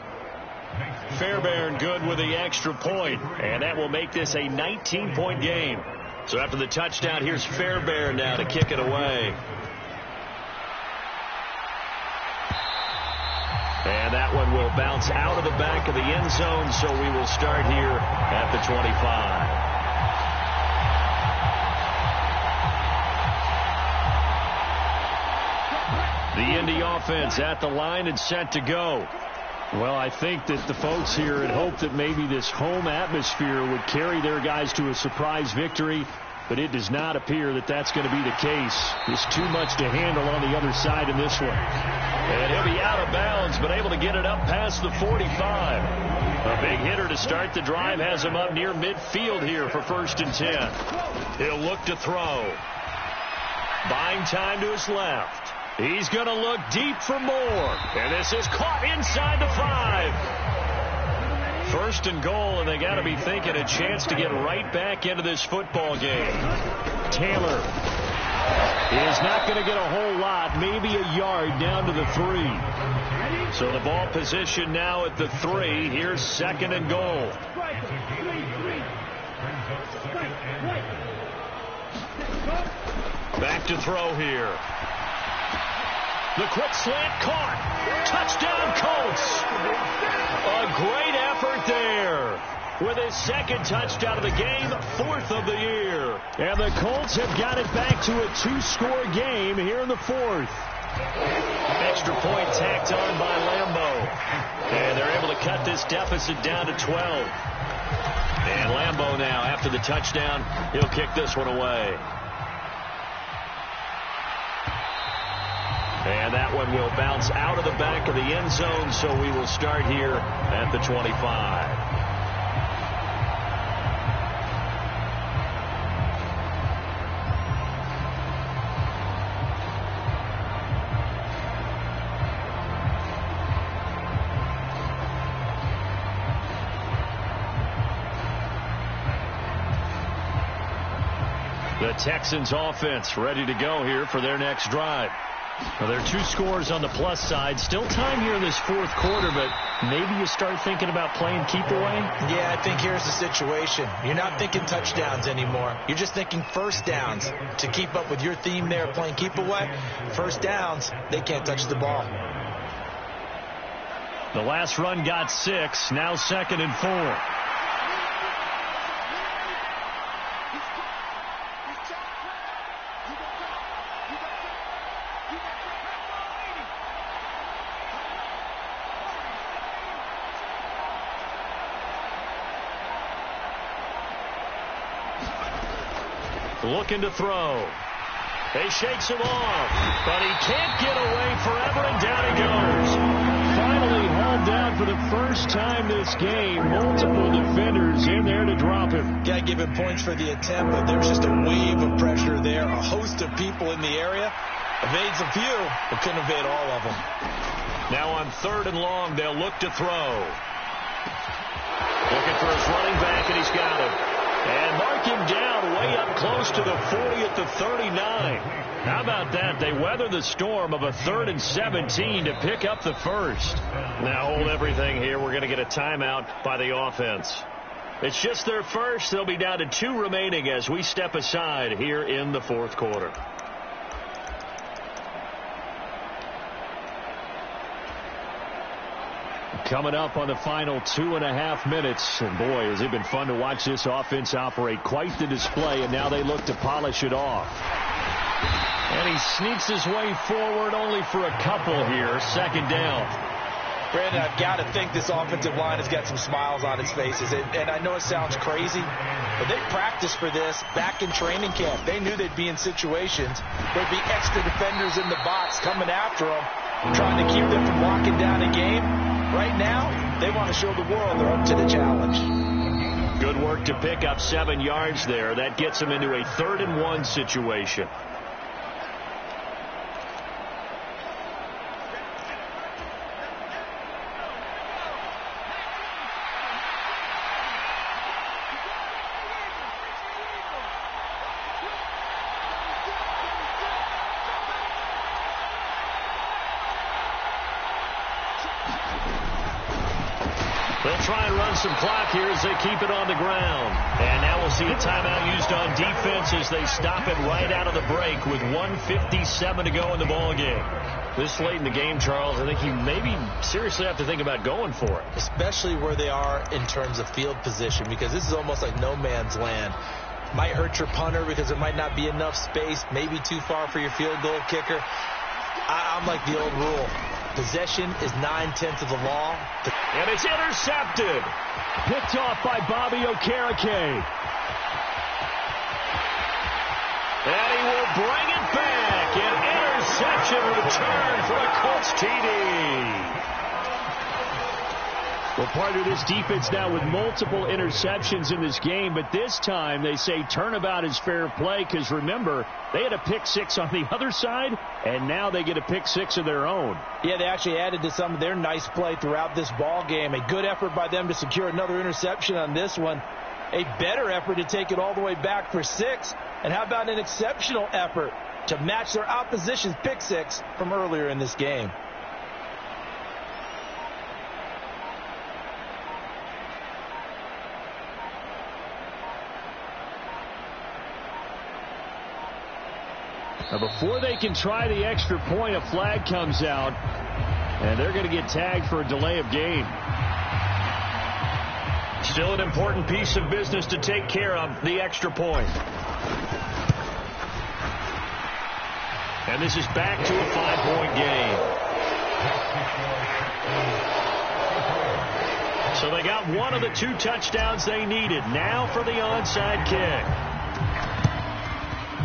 Fairbairn good with the extra point, and that will make this a 19-point game. So after the touchdown, here's Fairbairn now to kick it away. And that one will bounce out of the back of the end zone, so we will start here at the 25. The Indy offense at the line and set to go. Well, I think that the folks here had hoped that maybe this home atmosphere would carry their guys to a surprise victory, but it does not appear that that's going to be the case. There's too much to handle on the other side in this one. And he'll be out of bounds, but able to get it up past the 45. A big hitter to start the drive has him up near midfield here for 1st and 10. He'll look to throw. Buying time to his left. He's going to look deep for more. And this is caught inside the 5. First and goal, and they got to be thinking a chance to get right back into this football game. Taylor is not going to get a whole lot, maybe a yard down to the 3. So the ball position now at the 3. Here's second and goal. Back to throw here. The quick slant caught. Touchdown Colts. A great effort there. With his second touchdown of the game, 4th of the year. And the Colts have got it back to a 2-score game here in the 4th. Extra point tacked on by Lambeau. And they're able to cut this deficit down to 12. And Lambeau now, after the touchdown, he'll kick this one away. And that one will bounce out of the back of the end zone, so we will start here at the 25. The Texans offense ready to go here for their next drive. Well, there are 2 scores on the plus side. Still time here in this 4th quarter, but maybe you start thinking about playing keep away? Yeah, I think here's the situation. You're not thinking touchdowns anymore. You're just thinking first downs. To keep up with your theme there, playing keep away, first downs, they can't touch the ball. The last run got 6, now 2nd and 4. Looking to throw. He shakes him off, but he can't get away forever, and down he goes. Finally hauled down for the first time this game. Multiple defenders in there to drop him. Got to give him points for the attempt, but there was just a wave of pressure there. A host of people in the area. Evades a few, but couldn't evade all of them. Now on 3rd and long, they'll look to throw. Looking for his running back, and he's got him. And mark him down way up close to the 40 at the 39. How about that? They weather the storm of a 3rd and 17 to pick up the first. Now hold everything here. We're going to get a timeout by the offense. It's just their first. They'll be down to 2 remaining as we step aside here in the 4th quarter. Coming up on the final 2.5 minutes. And boy, has it been fun to watch this offense operate. Quite the display, and now they look to polish it off. And he sneaks his way forward only for a couple here. 2nd down. Brandon, I've got to think this offensive line has got some smiles on its faces. And I know it sounds crazy, but they practiced for this back in training camp. They knew they'd be in situations where there'd be extra defenders in the box coming after them, trying to keep them from locking down a game. Right now, they want to show the world they're up to the challenge. Good work to pick up 7 yards there. That gets them into a 3rd and 1 situation. They'll try and run some clock here as they keep it on the ground. And now we'll see a timeout used on defense as they stop it right out of the break with 1:57 to go in the ball game. This late in the game, Charles, I think you maybe seriously have to think about going for it. Especially where they are in terms of field position, because this is almost like no man's land. Might hurt your punter because there might not be enough space, maybe too far for your field goal kicker. I'm like the old rule. Possession is 9/10 of the law. And it's intercepted. Picked off by Bobby Okereke. And he will bring it back. An interception return for a Colts TD. Well, part of this defense now with multiple interceptions in this game, but this time they say turnabout is fair play because, remember, they had a pick six on the other side, and now they get a pick six of their own. Yeah, they actually added to some of their nice play throughout this ball game. A good effort by them to secure another interception on this one. A better effort to take it all the way back for 6. And how about an exceptional effort to match their opposition's pick six from earlier in this game? Now, before they can try the extra point, a flag comes out, and they're going to get tagged for a delay of game. Still an important piece of business to take care of, the extra point. And this is back to a 5-point game. So they got one of the 2 touchdowns they needed. Now for the onside kick.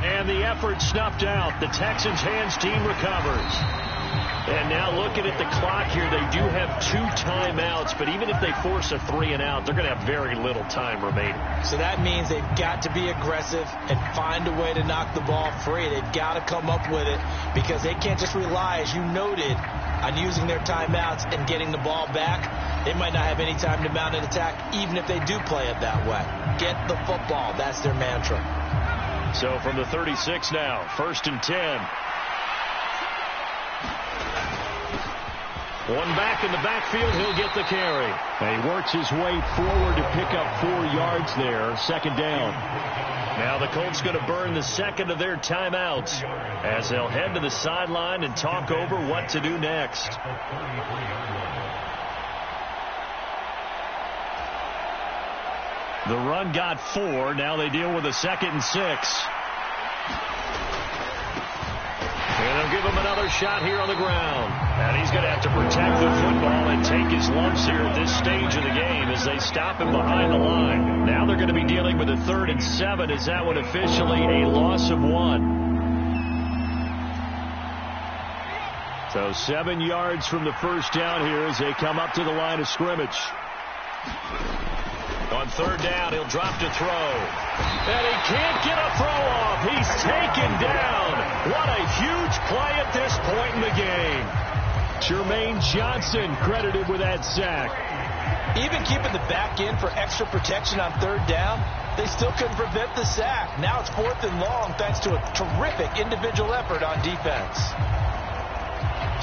And the effort snuffed out. The Texans hands team recovers. And now looking at the clock here, they do have 2 timeouts, but even if they force a 3-and-out, they're going to have very little time remaining. So that means they've got to be aggressive and find a way to knock the ball free. They've got to come up with it because they can't just rely, as you noted, on using their timeouts and getting the ball back. They might not have any time to mount an attack, even if they do play it that way. Get the football. That's their mantra. So from the 36 now, 1st and 10. One back in the backfield, he'll get the carry. And he works his way forward to pick up 4 yards there, 2nd down. Now the Colts going to burn the second of their timeouts as they'll head to the sideline and talk over what to do next. The run got 4. Now they deal with a 2nd and 6. And they'll give him another shot here on the ground. And he's going to have to protect the football and take his lumps here at this stage of the game as they stop him behind the line. Now they're going to be dealing with a 3rd and 7 as that one officially a loss of 1. So 7 yards from the first down here as they come up to the line of scrimmage. On 3rd down, he'll drop to throw. And he can't get a throw off. He's taken down. What a huge play at this point in the game. Jermaine Johnson credited with that sack. Even keeping the back end for extra protection on 3rd down, they still couldn't prevent the sack. Now it's 4th and long thanks to a terrific individual effort on defense.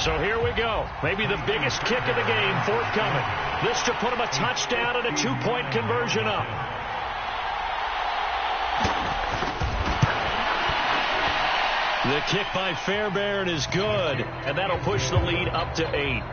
So here we go. Maybe the biggest kick of the game forthcoming. This to put him a touchdown and a 2-point conversion up. The kick by Fairbairn is good, and that'll push the lead up to 8.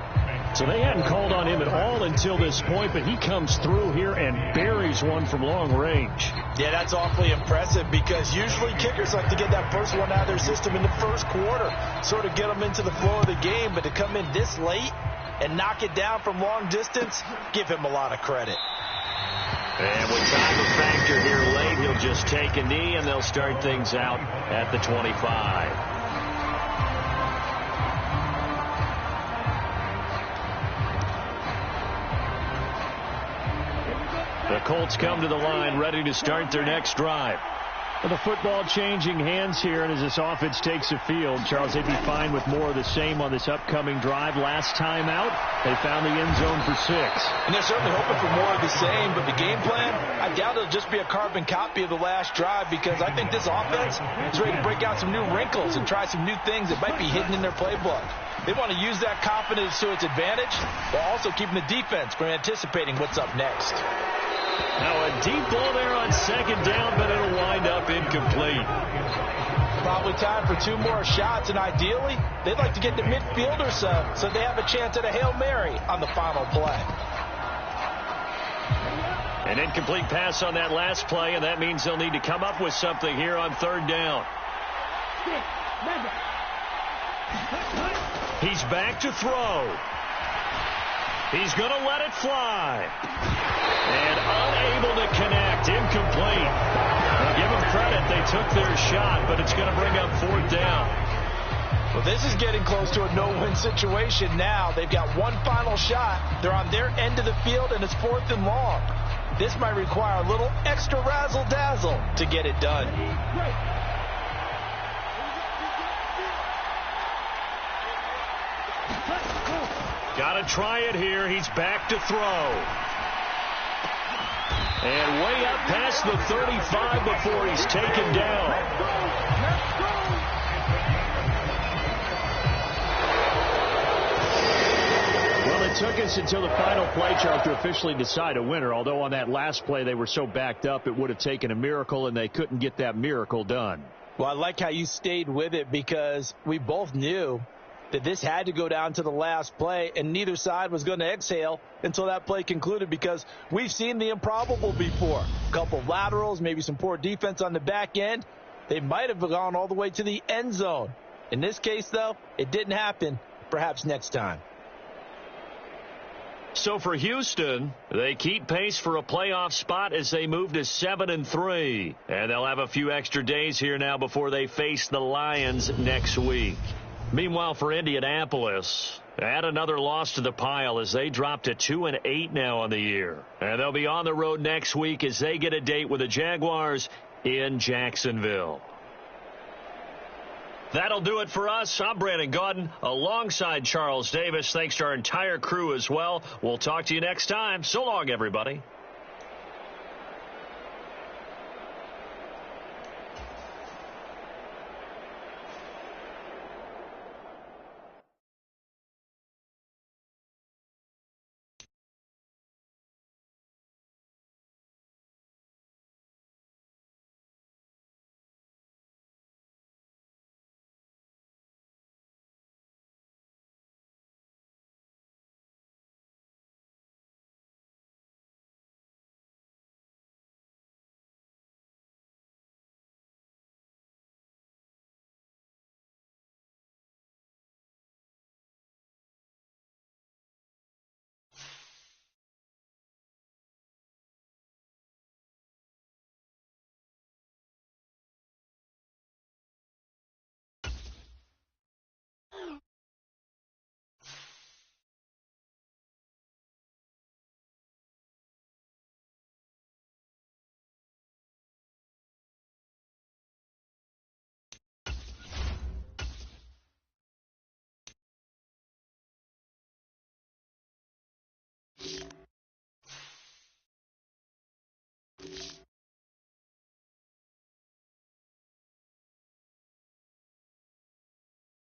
So they hadn't called on him at all until this point, but he comes through here and buries one from long range. Yeah, that's awfully impressive because usually kickers like to get that first one out of their system in the first quarter, sort of get them into the flow of the game, but to come in this late and knock it down from long distance, give him a lot of credit. And with time a factor here late, he'll just take a knee, and they'll start things out at the 25. The Colts come to the line, ready to start their next drive. Well, the football changing hands here, and as this offense takes the field, Charles, they'd be fine with more of the same on this upcoming drive. Last time out, they found the end zone for 6. And they're certainly hoping for more of the same, but the game plan, I doubt it'll just be a carbon copy of the last drive because I think this offense is ready to break out some new wrinkles and try some new things that might be hidden in their playbook. They want to use that confidence to its advantage while also keeping the defense from anticipating what's up next. Now a deep ball there on 2nd down, but it'll wind up incomplete. Probably time for 2 more shots, and ideally, they'd like to get the midfielder so they have a chance at a Hail Mary on the final play. An incomplete pass on that last play, and that means they'll need to come up with something here on 3rd down. He's back to throw. He's going to let it fly. And unable to connect. Incomplete. Now give them credit. They took their shot, but it's going to bring up 4th down. Well, this is getting close to a no-win situation now. They've got one final shot. They're on their end of the field, and it's 4th and long. This might require a little extra razzle-dazzle to get it done. Got to try it here. He's back to throw. And way up past the 35 before he's taken down. Well, it took us until the final play chart to officially decide a winner, although on that last play they were so backed up it would have taken a miracle, and they couldn't get that miracle done. Well, I like how you stayed with it because we both knew that this had to go down to the last play, and neither side was going to exhale until that play concluded because we've seen the improbable before. A couple of laterals, maybe some poor defense on the back end. They might have gone all the way to the end zone. In this case, though, it didn't happen. Perhaps next time. So for Houston, they keep pace for a playoff spot as they move to 7-3. And they'll have a few extra days here now before they face the Lions next week. Meanwhile, for Indianapolis, add another loss to the pile as they drop to 2-8 now on the year. And they'll be on the road next week as they get a date with the Jaguars in Jacksonville. That'll do it for us. I'm Brandon Gaudin alongside Charles Davis. Thanks to our entire crew as well. We'll talk to you next time. So long, everybody.